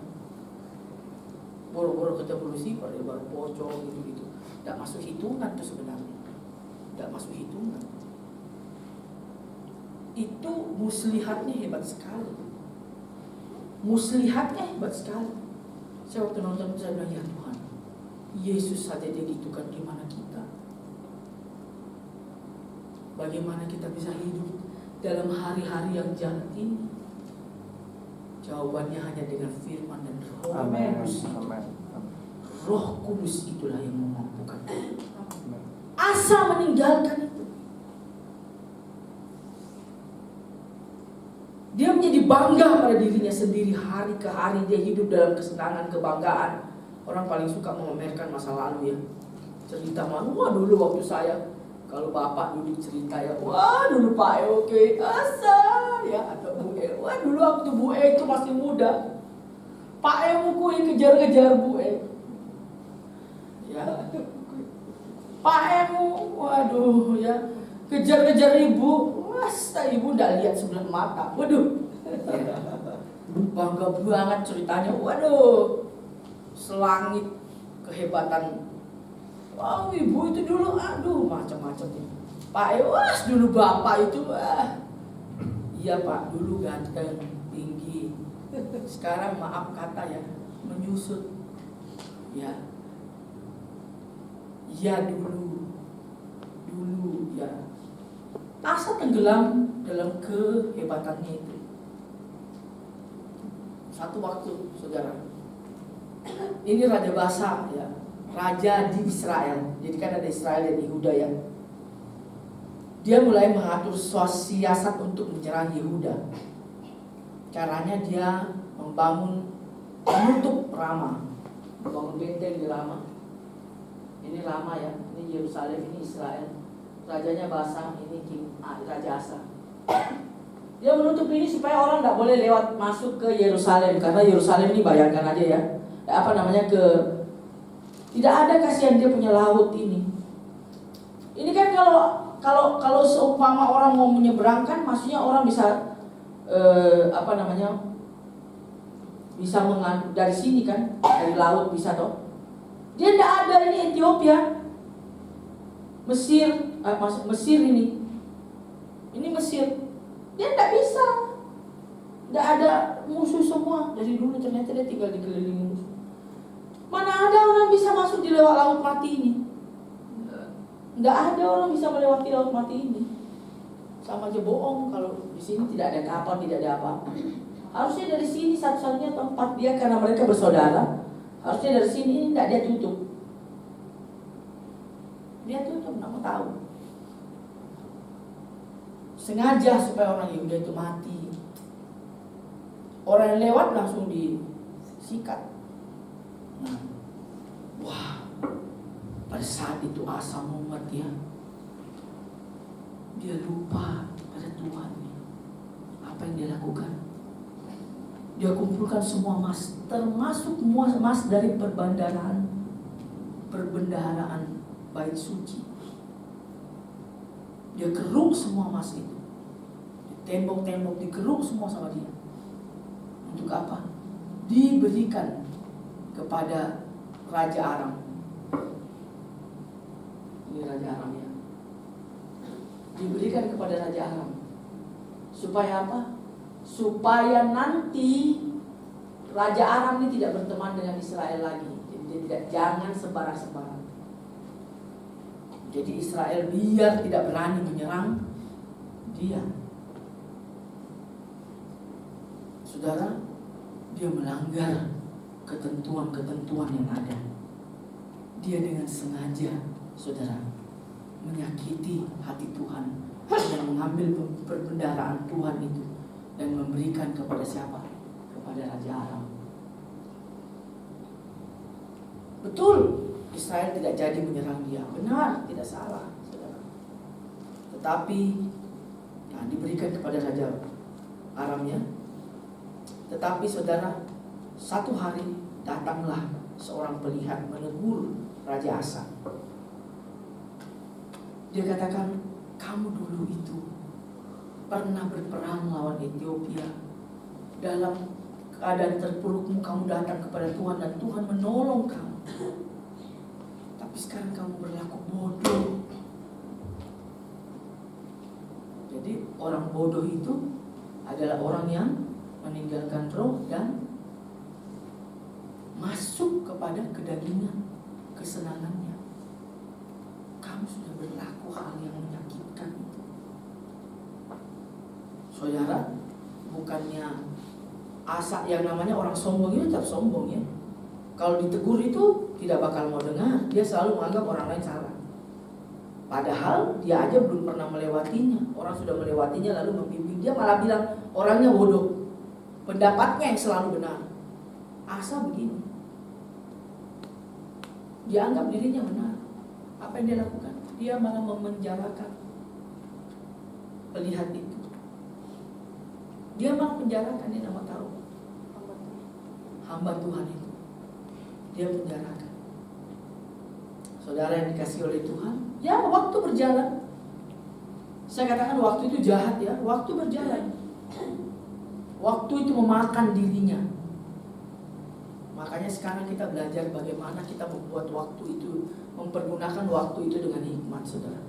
Boro-boro ketemu Lucifer ya, baru pocong gitu-gitu. Tidak masuk hitungan tuh sebenarnya. Tidak masuk hitungan. Itu muslihatnya hebat sekali. Muslihatnya hebat sekali. Saya waktu nonton saya bilang, ya Tuhan, Yesus saja dia gitukan, gimana kita? Bagaimana kita bisa hidup dalam hari-hari yang jahat ini? Jawabannya hanya dengan firman dan Roh Kudus. Roh Kudus itulah yang memampukan. Asa meninggalkan itu. Dia menjadi bangga pada dirinya sendiri. Hari ke hari dia hidup dalam kesenangan, kebanggaan. Orang paling suka memamerkan masa lalu ya. Cerita malu, wah dulu waktu saya, kalau bapak dulu cerita ya, wah dulu Pak oke, Asa ya, atau Bu E, wah dulu waktu Bu E itu masih muda, Pak E mukui kejar-kejar Bu E ya, Pak Emu, waduh ya, kejar-kejar ibu, masa ibu nggak lihat sebelah mata, waduh, ya. Bangga banget ceritanya, waduh, selangit kehebatan, wow ibu itu dulu, aduh macam-macam ya. Pak Ewas dulu bapak itu, iya Pak dulu ganteng, tinggi, sekarang maaf kata ya, menyusut, ya. Ya dulu ya. Asa tenggelam dalam kehebatannya itu. Satu waktu, saudara, ini Raja Basa ya, raja di Israel. Jadi kan ada Israel dan Yehuda ya. Dia mulai mengatur siasat untuk menyerang Yehuda. Caranya dia menutup Rama, membangun benteng di Rama. Ini Rama ya, ini Yerusalem, ini Israel. Rajanya Basa, ini Raja Asa. Dia menutup ini supaya orang tidak boleh lewat masuk ke Yerusalem, karena Yerusalem ini bayangkan aja ya, tidak ada kasihan dia punya laut ini. Ini kan kalau seumpama orang mau menyeberangkan, maksudnya orang bisa bisa dari sini kan, dari laut bisa toh. Dia tidak ada ini Ethiopia, Mesir ini Mesir. Dia tidak bisa, tidak ada musuh semua dari dulu. Ternyata dia tinggal dikelilingi musuh. Mana ada orang bisa masuk di lewat laut mati ini? Tidak ada orang bisa melewati laut mati ini. Sama aja bohong kalau di sini tidak ada kapal, tidak ada apa. Harusnya dari sini satu-satunya tempat dia, karena mereka bersaudara. Harusnya dari sini tidak dia tutup. Dia tutup, nggak mau tahu. Sengaja supaya orang Yehuda itu mati. Orang yang lewat langsung disikat. Nah, wah, Pada saat itu Asa mumet ya, dia lupa pada Tuhan. Apa yang dia lakukan? Dia kumpulkan semua emas, termasuk emas dari perbendaharaan bait suci. Dia keruk semua emas itu, tembok-tembok dikeruk semua sama dia. Untuk apa? Diberikan kepada Raja Aram. Ini Raja Aram ya. Diberikan kepada Raja Aram. Supaya apa? Supaya nanti Raja Aram ini tidak berteman dengan Israel lagi. Jadi dia jangan sembarang-sembarang. Jadi Israel biar tidak berani menyerang dia. Saudara, dia melanggar ketentuan-ketentuan yang ada. Dia dengan sengaja, saudara, menyakiti hati Tuhan dan mengambil perbendaharaan Tuhan itu dan memberikan kepada siapa? Kepada Raja Aram. Betul, Israel tidak jadi menyerang dia. Benar, tidak salah, saudara. Tetapi diberikan kepada Raja Aramnya. Tetapi saudara, satu hari datanglah seorang pelihat menegur Raja Asa. Dia katakan, kamu dulu itu pernah berperang melawan Ethiopia. Dalam keadaan terpurukmu kamu datang kepada Tuhan dan Tuhan menolong kamu. Tapi sekarang kamu berlaku bodoh. Jadi orang bodoh itu adalah orang yang meninggalkan roh dan masuk kepada kedagingan, kesenangannya. Kamu sudah berlaku hal yang menyakitkan itu. Saudara, bukannya Asa yang namanya orang sombong itu tetap sombong ya. Kalau ditegur itu tidak bakal mau dengar. Dia selalu menganggap orang lain salah. Padahal dia aja belum pernah melewatinya. Orang sudah melewatinya lalu membimbing. Dia malah bilang orangnya bodoh. Pendapatnya yang selalu benar. Asa begini. Dia anggap dirinya benar. Apa yang dia lakukan? Dia malah memenjarakan pelihat itu. Dia malah penjarakan, dia nama tahu. Hamba Tuhan itu. Dia penjarakan. Saudara yang dikasih oleh Tuhan, ya waktu berjalan. Saya katakan waktu itu jahat ya, waktu berjalan. Waktu itu memakan dirinya. Makanya sekarang kita belajar bagaimana kita membuat waktu itu, mempergunakan waktu itu dengan hikmat, saudara.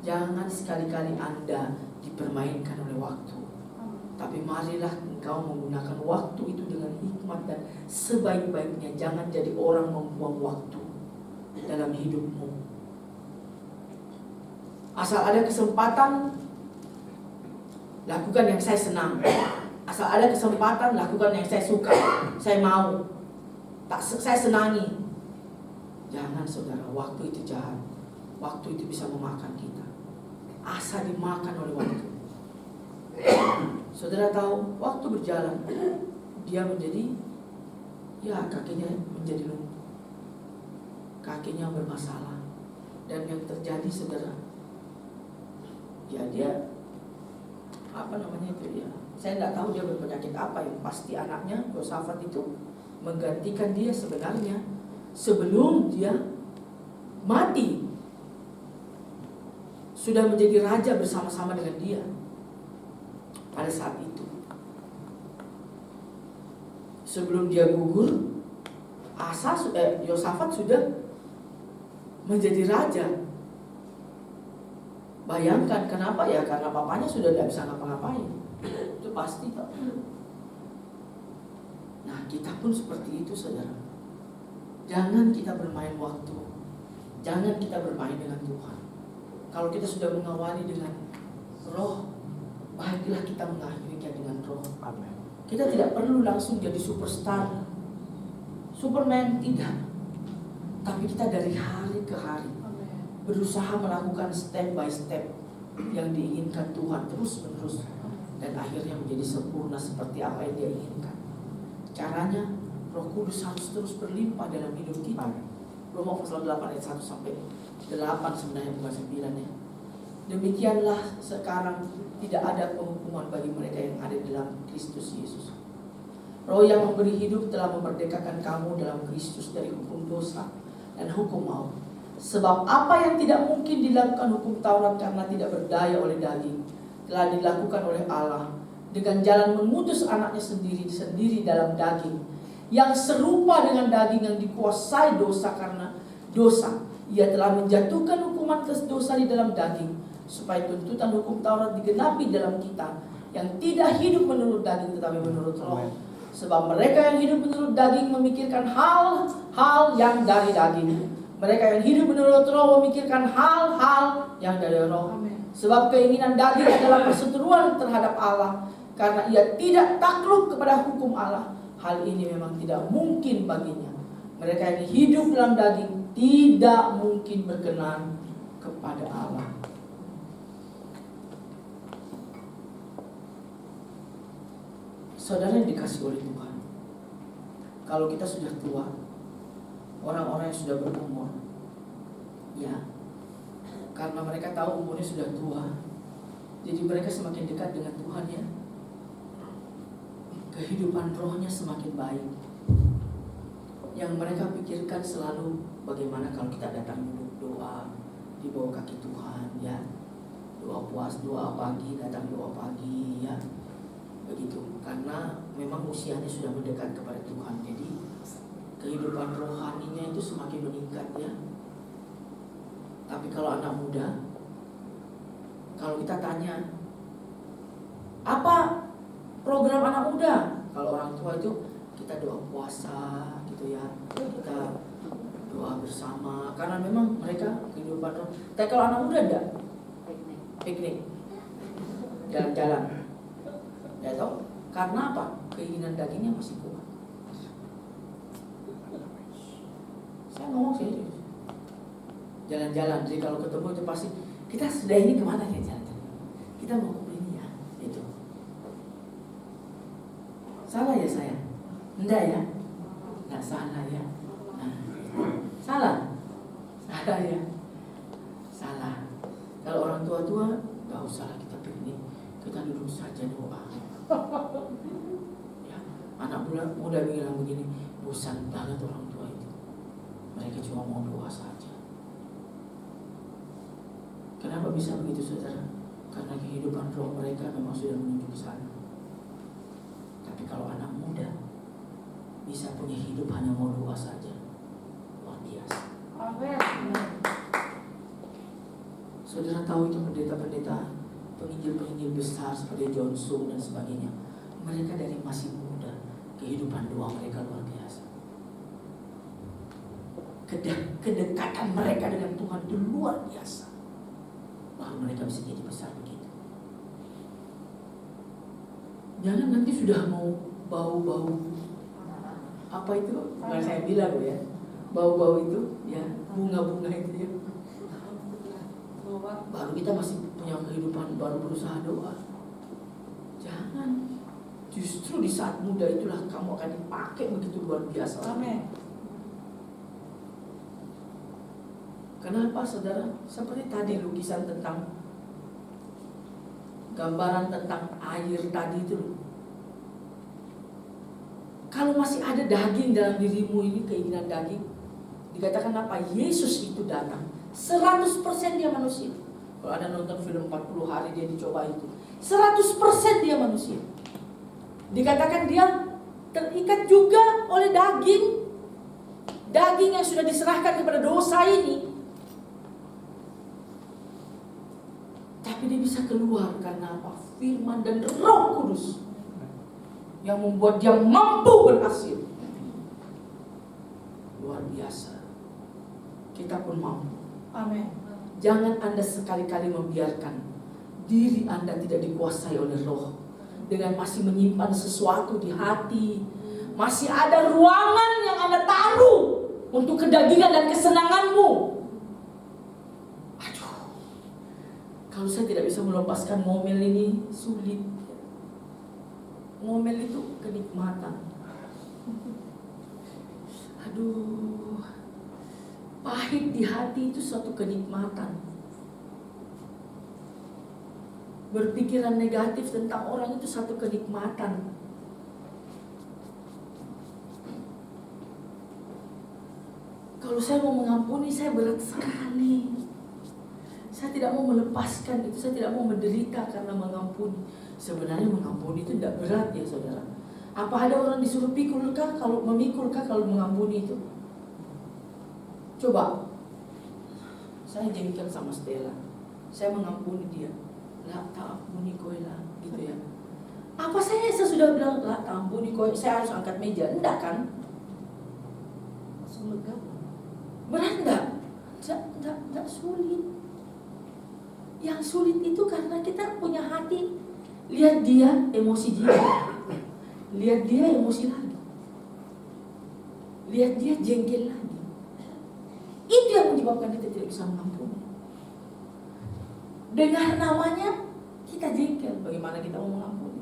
Jangan sekali-kali Anda dipermainkan oleh waktu. Tapi marilah engkau menggunakan waktu itu dengan hikmat dan sebaik-baiknya. Jangan jadi orang membuang waktu dalam hidupmu. Asal ada kesempatan, lakukan yang saya senang. Asal ada kesempatan, lakukan yang saya suka, saya mau, saya senangi. Jangan saudara, waktu itu jahat. Waktu itu bisa memakan kita. Asa dimakan oleh waktu. Saudara tahu, waktu berjalan, dia menjadi, ya kakinya menjadi lumpuh, kakinya bermasalah. Dan yang terjadi saudara, ya dia, apa namanya itu ya, saya nggak tahu dia berpenyakit apa. Yang pasti anaknya Yosafat itu menggantikan dia sebenarnya sebelum dia mati. Sudah menjadi raja bersama-sama dengan dia. Pada saat itu, sebelum dia gugur, Yosafat sudah menjadi raja. Bayangkan kenapa ya? Karena papanya sudah tidak bisa ngapa-ngapain. Itu pasti tak. Nah, kita pun seperti itu, saudara. Jangan kita bermain waktu. Jangan kita bermain dengan Tuhan. Kalau kita sudah mengawali dengan roh, baiklah kita mengakhirinya dengan roh. Amin. Kita tidak perlu langsung jadi superstar, Superman, tidak. Tapi kita dari hari ke hari berusaha melakukan step by step yang diinginkan Tuhan terus menerus, dan akhirnya menjadi sempurna seperti apa yang Dia inginkan. Caranya, Roh Kudus harus terus berlimpah dalam hidup kita. Roma pasal 8 ayat 1 sampai 8 sebenarnya, bukan 9 ya. Demikianlah sekarang tidak ada penghukuman bagi mereka yang ada dalam Kristus Yesus. Roh yang memberi hidup telah memerdekakan kamu dalam Kristus dari hukum dosa dan hukum maut. Sebab apa yang tidak mungkin dilakukan hukum Taurat karena tidak berdaya oleh daging, telah dilakukan oleh Allah dengan jalan mengutus anaknya sendiri dalam daging, yang serupa dengan daging yang dikuasai dosa karena dosa. Ia telah menjatuhkan hukuman dosa di dalam daging, supaya tuntutan hukum Taurat digenapi dalam kita, yang tidak hidup menurut daging tetapi menurut roh. Sebab mereka yang hidup menurut daging memikirkan hal-hal yang dari daging, mereka yang hidup menurut roh memikirkan hal-hal yang dari roh. Sebab keinginan daging adalah perseteruan terhadap Allah, karena ia tidak takluk kepada hukum Allah. Hal ini memang tidak mungkin baginya. Mereka yang hidup dalam daging tidak mungkin berkenan kepada Allah. Saudara yang dikasih oleh Tuhan, kalau kita sudah tua, orang-orang yang sudah berumur, ya, karena mereka tahu umurnya sudah tua, jadi mereka semakin dekat dengan Tuhan, ya. Kehidupan rohnya semakin baik. Yang mereka pikirkan selalu bagaimana kalau kita datang duduk doa di bawah kaki Tuhan, ya. Doa puas, doa pagi, datang doa pagi, ya. Begitu. Karena memang usianya sudah mendekat kepada Tuhan. Jadi kehidupan rohaninya itu semakin meningkat, ya. Tapi kalau anak muda, kalau kita tanya, apa program anak muda? Kalau orang tua itu kita doa puasa gitu, ya. Kita doa bersama, karena memang mereka kehidupan roh. Tapi kalau anak muda enggak? Piknik. Jalan-jalan. Ya toh? Karena apa? Keinginan dagingnya masih kuat. Saya ngomong serius. Jalan-jalan, jadi kalau ketemu itu pasti kita sudah ini kemana ya jalan-jalan? Kita mau ke ini, ya, itu. Salah ya saya? Enggak, ya? Enggak salah, ya? Nah, salah? Salah, ya? Salah. Kalau orang tua-tua, enggak usah lah kita piknik, kita duduk saja doa. Ya, anak muda bilang begini, bosan banget orang tua itu. Mereka cuma mau doa saja. Kenapa bisa begitu, saudara? Karena kehidupan roh mereka memang sudah menuju ke sana. Tapi kalau anak muda bisa punya hidup hanya mau doa saja, luar biasa. Amin. Saudara tahu itu pendeta-pendeta, penginjil-penginjil besar seperti John Sung dan sebagainya, mereka dari masih muda kehidupan doa mereka luar biasa. Kedekatan mereka dengan Tuhan itu luar biasa. Lalu mereka bisa jadi besar begitu. Jangan nanti sudah mau bau-bau apa itu? Bukan saya bilang, ya, bau-bau itu, ya, bunga-bunga itu, ya. Baru kita masih punya kehidupan, baru berusaha doa. Jangan. Justru di saat muda itulah kamu akan dipakai begitu luar biasa. Amin. Kenapa, saudara? Seperti tadi lukisan tentang, gambaran tentang air tadi itu. Kalau masih ada daging dalam dirimu ini, keinginan daging, dikatakan apa? Yesus itu datang 100% dia manusia. Kalau ada nonton film 40 hari dia dicoba itu, 100% dia manusia. Dikatakan dia terikat juga oleh daging. Daging yang sudah diserahkan kepada dosa ini. Tapi dia bisa keluar karena apa? Firman dan Roh Kudus yang membuat dia mampu berhasil. Luar biasa. Kita pun mampu. Amin. Jangan Anda sekali-kali membiarkan diri Anda tidak dikuasai oleh roh, dengan masih menyimpan sesuatu di hati. Masih ada ruangan yang Anda taruh untuk kedagingan dan kesenanganmu. Aduh, kalau saya tidak bisa melepaskan ngomel ini, sulit. Ngomel itu kenikmatan. Aduh, Pahit di hati itu suatu kenikmatan. Berpikiran negatif tentang orang itu satu kenikmatan. Kalau saya mau mengampuni, saya berat sekali. Saya tidak mau melepaskan itu, saya tidak mau menderita karena mengampuni. Sebenarnya mengampuni itu tidak berat ya saudara. Apa ada orang disuruh pikulkah kalau memikulkah kalau mengampuni itu? Coba, saya jengkel sama Stella, saya mengampuni dia. Lah tak ampuni kowe lah, gitu ya. Apa saya sudah bilang lah tak ampuni kowe, saya harus angkat meja? Enggak kan? Langsung lega. Berat enggak? Enggak sulit. Yang sulit itu karena kita punya hati. Lihat dia emosi dia. Lihat dia emosi lagi. Lihat dia jengkel lagi. Itu yang menyebabkan kita tidak bisa mengampuni. Dengar namanya kita jengkel. Bagaimana kita mau mengampuni?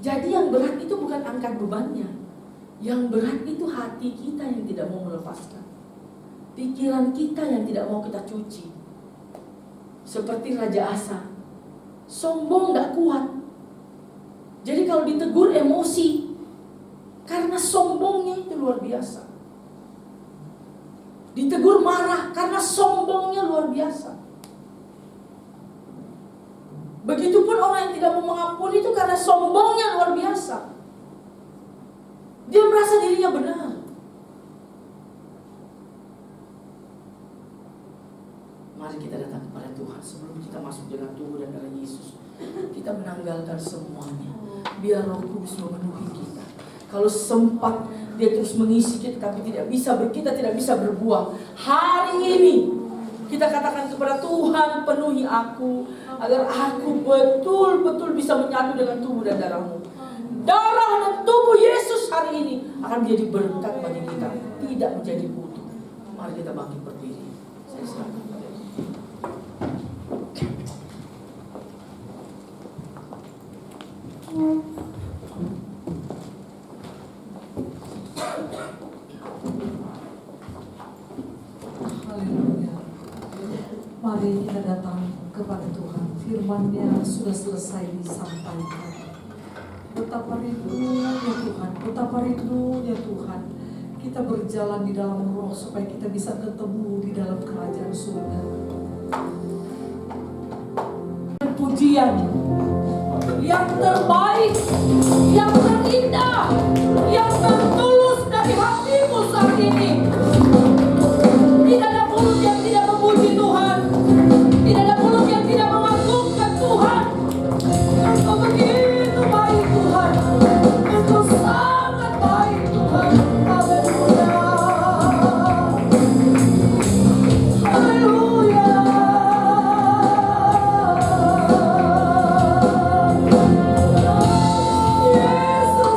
Jadi yang berat itu bukan angkat bebannya. Yang berat itu hati kita yang tidak mau melepaskan. Pikiran kita yang tidak mau kita cuci. Seperti Raja Asa, sombong gak kuat. Jadi kalau ditegur emosi, karena sombongnya itu luar biasa. Ditegur marah karena sombongnya luar biasa. Begitupun orang yang tidak mau mengampuni itu karena sombongnya luar biasa. Dia merasa dirinya benar. Mari kita datang kepada Tuhan sebelum kita masuk dalam tubuh dan darah Yesus. Kita menanggalkan semuanya. Biar Roh Kudus memenuhi kita. Kalau sempat dia terus mengisi kita, tapi kita tidak bisa berbuah. Hari ini kita katakan kepada Tuhan, penuhi aku agar aku betul-betul bisa menyatu dengan tubuh dan darah-Mu. Darah dan tubuh Yesus hari ini akan menjadi berkat bagi kita, tidak menjadi butuh. Mari kita bangkit berdiri. Saya serahkan. Haleluya. Mari kita datang kepada Tuhan. Firman-Nya sudah selesai disampaikan. Betapa rindunya Tuhan, betapa rindunya Tuhan. Kita berjalan di dalam Roh supaya kita bisa ketemu di dalam kerajaan surga. Pujian yang terbaik, yang terindah, yang tertulus dari hatimu saat ini. Tidak ada mulut yang tidak memuji Tuhan. Tidak ada mulut yang tidak mengagungkan Tuhan. Engkau begitu baik Tuhan. Engkau sangat baik Tuhan. Haleluya. Haleluya. Yesus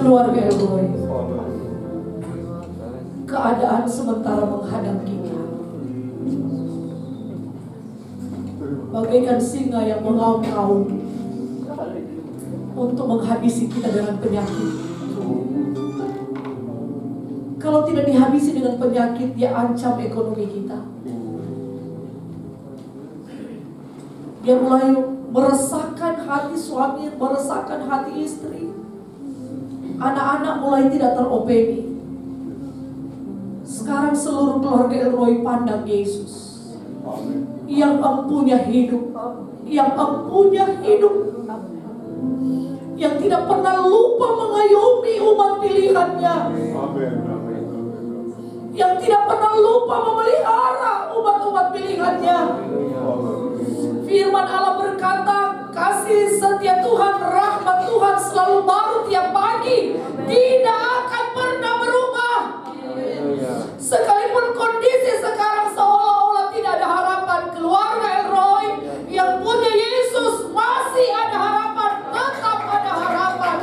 keluarga Elroy, keadaan sementara menghadang kita bagaikan singa yang mengaum-ngaum untuk menghabisi kita dengan penyakit. Kalau tidak dihabisi dengan penyakit, dia ancam ekonomi kita. Dia mulai meresahkan hati suami, meresahkan hati istri. Anak-anak mulai tidak teropeni. Sekarang sekarang seluruh keluarga Elroy pandang Yesus yang empunya hidup, yang empunya hidup, yang tidak pernah lupa mengayomi umat pilihannya, yang tidak pernah lupa memelihara umat-umat pilihannya. Firman Allah berkata, kasih setia Tuhan, rahmat Tuhan selalu baru tiap pagi, tidak akan pernah berubah. Sekalipun kondisi sekarang seolah-olah tidak ada harapan, keluarga Elroy yang punya Yesus masih ada harapan, tetap ada harapan.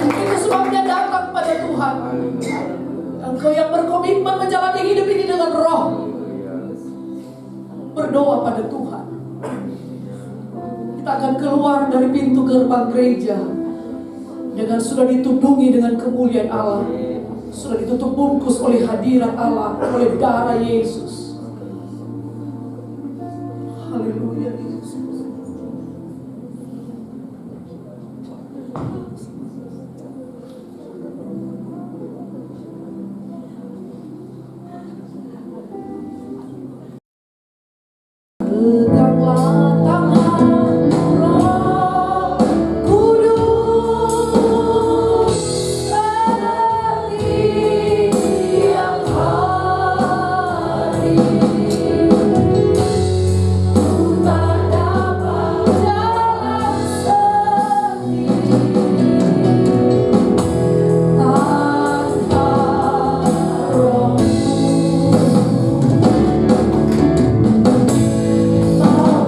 Itu sebabnya datang pada Tuhan. Engkau yang berkomitmen menjalani hidup ini dengan roh, berdoa pada Tuhan. Kita akan keluar dari pintu gerbang gereja dengan sudah ditudungi dengan kemuliaan Allah, sudah ditutup bungkus oleh hadirat Allah, oleh darah Yesus. Haleluya Yesus. Tegaklah tangan Roh Kudus setiap hari. Ku tak dapat jalan sendiri tanpa Roh.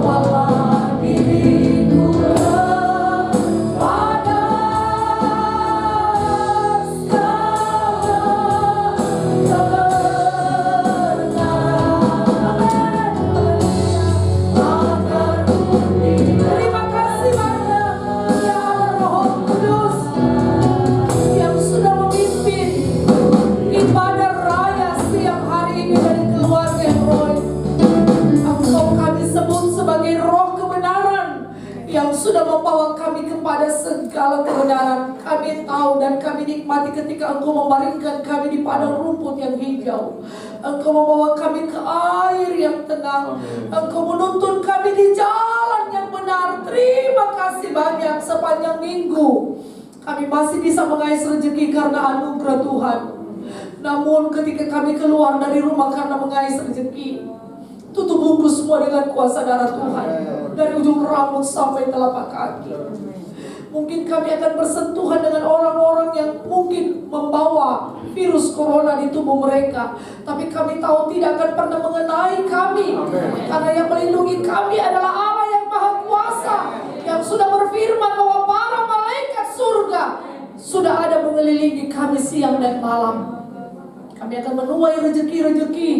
Bawalah diriku kepada agar terima kasih banyak ya Roh Kudus yang sudah memimpin ibadah raya siang hari ini dari keluarga Elroy. Engkau kami sebut sebagai roh kebenaran yang sudah membawa kami kepada segala kebenaran. Kami tahu dan kami nikmati ketika Engkau membaringkan kami di padang rumput yang hijau. Engkau membawa kami ke air yang tenang. Engkau menuntun kami di jalan yang benar. Terima kasih banyak sepanjang minggu. Kami masih bisa mengais rezeki karena anugerah Tuhan. Namun ketika kami keluar dari rumah karena mengais rezeki, tutup bungkus semua dengan kuasa darah Tuhan, dari ujung rambut sampai telapak kaki. Mungkin kami akan bersentuhan dengan orang-orang yang mungkin membawa virus corona di tubuh mereka, tapi kami tahu tidak akan pernah mengenai kami. Karena yang melindungi kami adalah Allah yang Maha Kuasa, yang sudah berfirman bahwa para malaikat surga sudah ada mengelilingi kami siang dan malam. Kami akan menuai rezeki-rezeki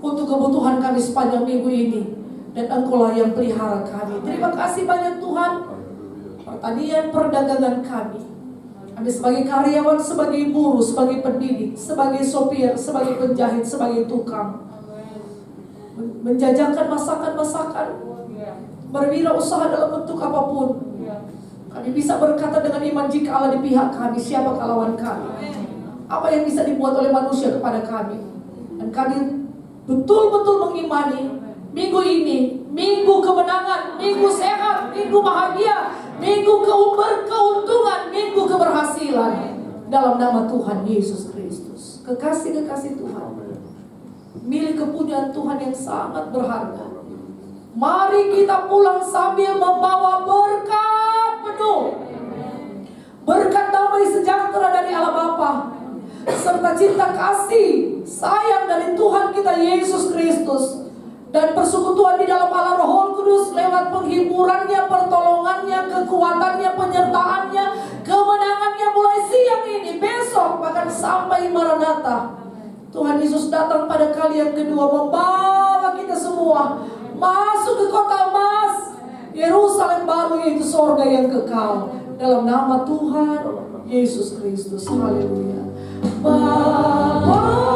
untuk kebutuhan kami sepanjang minggu ini, dan Engkaulah yang pelihara kami. Terima kasih banyak Tuhan. Pertanian perdagangan kami sebagai karyawan, sebagai buruh, sebagai pendidik, sebagai sopir, sebagai penjahit, sebagai tukang, menjajakan masakan-masakan, berwirausaha dalam bentuk apapun, kami bisa berkata dengan iman, jika Allah di pihak kami, siapa lawan kami? Apa yang bisa dibuat oleh manusia kepada kami? Dan kami betul-betul mengimani minggu ini, minggu kemenangan, minggu sehat, minggu bahagia, minggu berkeuntungan, minggu keberhasilan dalam nama Tuhan Yesus Kristus. Kekasih-kekasih Tuhan, milik kepunyaan Tuhan yang sangat berharga. Mari kita pulang sambil membawa berkat penuh, berkat damai sejahtera dari Allah Bapa, serta cinta kasih sayang dari Tuhan kita Yesus Kristus, dan persekutuan di dalam Allah Roh Kudus lewat penghiburannya, pertolongannya, kekuatannya, penyertaannya, kemenangannya mulai siang ini, besok, bahkan sampai Maranatha. Tuhan Yesus datang pada kali yang kedua, membawa kita semua masuk ke kota emas, Yerusalem baru, yaitu sorga yang kekal, dalam nama Tuhan Yesus Kristus. Haleluya. Bapa